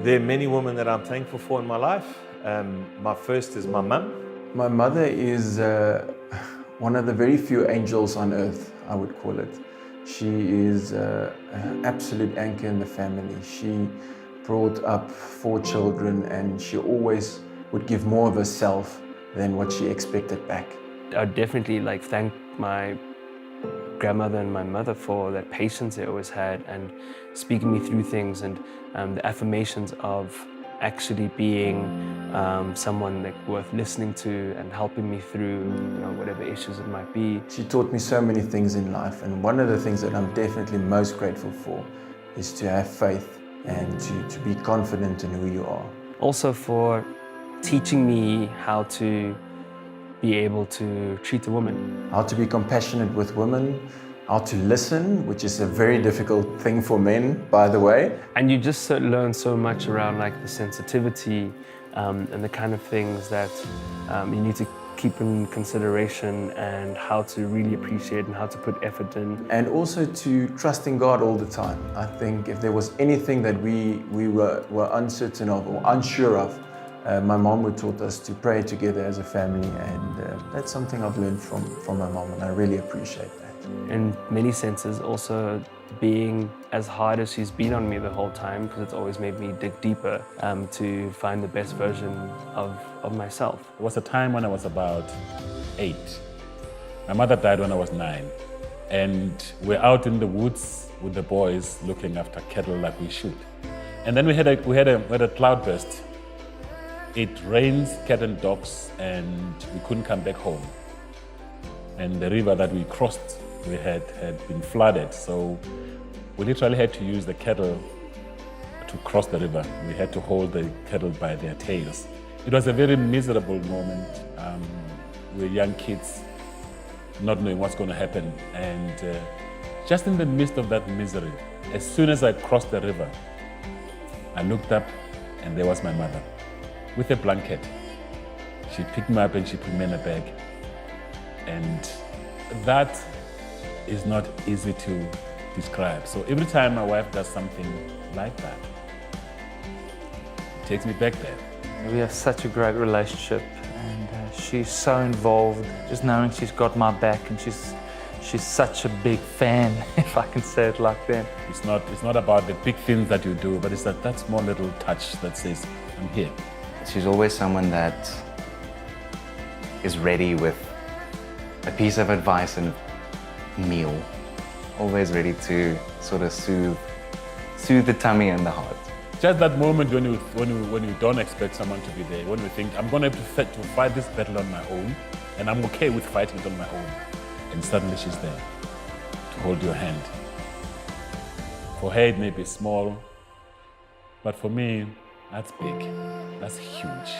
There are many women that I'm thankful for in my life. My first is my mum. My mother is one of the very few angels on earth, I would call it. She is an absolute anchor in the family. She brought up 4 children and she always would give more of herself than what she expected back. I would definitely thank my grandmother and my mother for that patience they always had and speaking me through things, and the affirmations of actually being someone worth listening to and helping me through whatever issues it might be. She taught me so many things in life, and one of the things that I'm definitely most grateful for is to have faith and to be confident in who you are. Also for teaching me how to be able to treat a woman. How to be compassionate with women, how to listen, which is a very difficult thing for men, by the way. And you just learn so much around the sensitivity and the kind of things that you need to keep in consideration, and how to really appreciate and how to put effort in. And also to trust in God all the time. I think if there was anything that we were uncertain of or unsure of, my mom would taught us to pray together as a family, and that's something I've learned from my mom, and I really appreciate that. In many senses, also being as hard as she's been on me the whole time, because it's always made me dig deeper to find the best version of myself. There was a time when I was about 8. My mother died when I was 9. And we're out in the woods with the boys looking after cattle like we should. And then we had a cloudburst. It rains cat and dogs, and we couldn't come back home. And the river that we crossed, we had been flooded. So we literally had to use the cattle to cross the river. We had to hold the cattle by their tails. It was a very miserable moment. We were young kids, not knowing what's going to happen. And just in the midst of that misery, as soon as I crossed the river, I looked up and there was my mother with a blanket. She picked me up and she put me in a bag. And that is not easy to describe. So every time my wife does something like that, it takes me back there. We have such a great relationship, and she's so involved. Just knowing she's got my back, and she's such a big fan, if I can say it like that. It's not about the big things that you do, but it's that small little touch that says, I'm here. She's always someone that is ready with a piece of advice and a meal. Always ready to sort of soothe the tummy and the heart. Just that moment when you don't expect someone to be there, when you think, I'm going to have to fight this battle on my own, and I'm okay with fighting it on my own. And suddenly she's there to hold your hand. For her it may be small, but for me, that's big. That's huge.